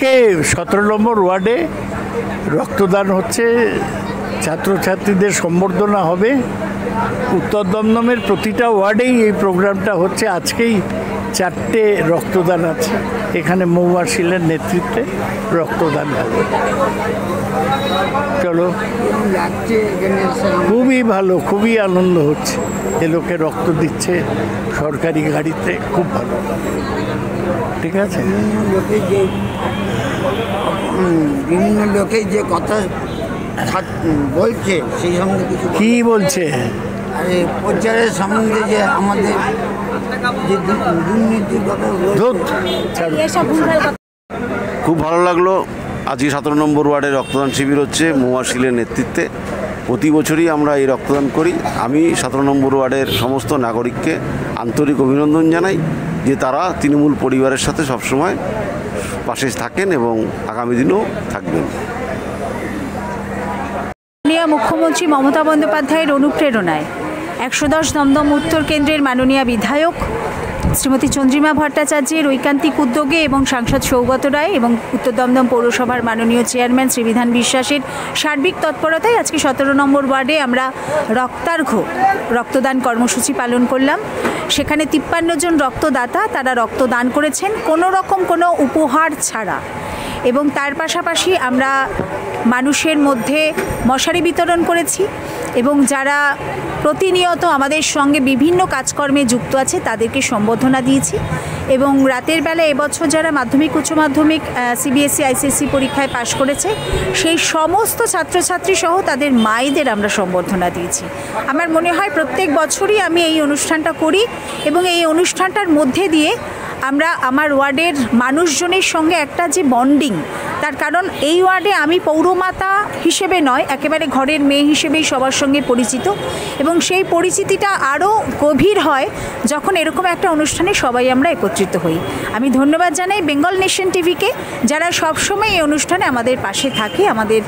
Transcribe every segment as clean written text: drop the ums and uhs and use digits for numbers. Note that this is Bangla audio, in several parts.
আজকে 17 নম্বর ওয়ার্ডে রক্তদান হচ্ছে, ছাত্রছাত্রীদের সম্বর্ধনা হবে। উত্তর দমদমের প্রতিটা ওয়ার্ডেই এই প্রোগ্রামটা হচ্ছে। আজকেই 4টে রক্তদান আছে, এখানে মৌমাশিলের নেতৃত্বে রক্তদান হবে। চলো, খুবই ভালো, খুবই আনন্দ হচ্ছে। এ লোকে রক্ত দিচ্ছে সরকারি গাড়িতে, খুব ভালো। ঠিক আছে, বিভিন্ন লোকে যে কথা বলছে সেই সম্বন্ধে কিছু কি বলছে? আরে প্রচারের সম্বন্ধে যে আমাদের যে দুর্নীতির কথা খুব ভালো লাগলো। আজকে 17 নম্বর ওয়ার্ডে রক্তদান শিবির হচ্ছে মৌমাশিলের নেতৃত্বে। প্রতি বছরই আমরা এই রক্তদান করি। আমি 17 নম্বর ওয়ার্ডের সমস্ত নাগরিককে আন্তরিক অভিনন্দন জানাই যে তারা তৃণমূল পরিবারের সাথে সবসময় পাশে থাকেন এবং আগামী দিনেও থাকবেন। মুখ্যমন্ত্রী মমতা বন্দ্যোপাধ্যায়ের অনুপ্রেরণায় 110 দমদম উত্তর কেন্দ্রের মাননীয় বিধায়ক শ্রীমতী চন্দ্রিমা ভট্টাচার্যের ঐকান্তিক উদ্যোগে এবং সাংসদ সৌগত রায় এবং উত্তর দমদম পৌরসভার মাননীয় চেয়ারম্যান শ্রী বিধান বিশ্বাসের সার্বিক তৎপরতায় আজকে 17 নম্বর ওয়ার্ডে আমরা রক্তদান কর্মসূচি পালন করলাম। সেখানে 53 জন রক্তদাতা তারা রক্তদান করেছেন কোনো রকম কোনো উপহার ছাড়া, এবং তার পাশাপাশি আমরা মানুষের মধ্যে মশারি বিতরণ করেছি এবং যারা প্রতিনিয়ত আমাদের সঙ্গে বিভিন্ন কাজকর্মে যুক্ত আছে তাদেরকে সম্বর্ধনা দিয়েছি। এবং রাতের বেলা এবছর যারা মাধ্যমিক উচ্চ মাধ্যমিক সিবিএসসি আইসিএসসি পরীক্ষায় পাশ করেছে সেই সমস্ত ছাত্রছাত্রী সহ তাদের মায়েদের আমরা সম্বর্ধনা দিয়েছি। আমার মনে হয় প্রত্যেক বছরই আমি এই অনুষ্ঠানটা করি এবং এই অনুষ্ঠানটার মধ্যে দিয়ে আমরা আমার ওয়ার্ডের মানুষজনের সঙ্গে একটা যে বন্ডিং, তার কারণ এই ওয়ার্ডে আমি পৌরমাতা হিসেবে নয়, একেবারে ঘরের মেয়ে হিসেবেই সবার সঙ্গে পরিচিত, এবং সেই পরিচিতিটা আরও গভীর হয় যখন এরকম একটা অনুষ্ঠানে সবাই আমরা একত্রিত হই। আমি ধন্যবাদ জানাই বেঙ্গল নেশন টিভিকে, যারা সবসময় এই অনুষ্ঠানে আমাদের পাশে থাকে, আমাদের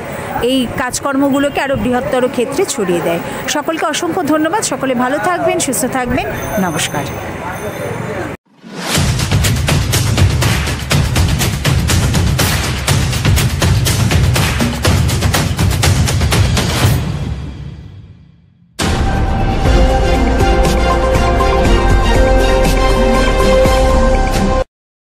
এই কাজকর্মগুলোকে আরও বৃহত্তর ক্ষেত্রে ছড়িয়ে দেয়। সকলকে অসংখ্য ধন্যবাদ। সকলে ভালো থাকবেন, সুস্থ থাকবেন। নমস্কার।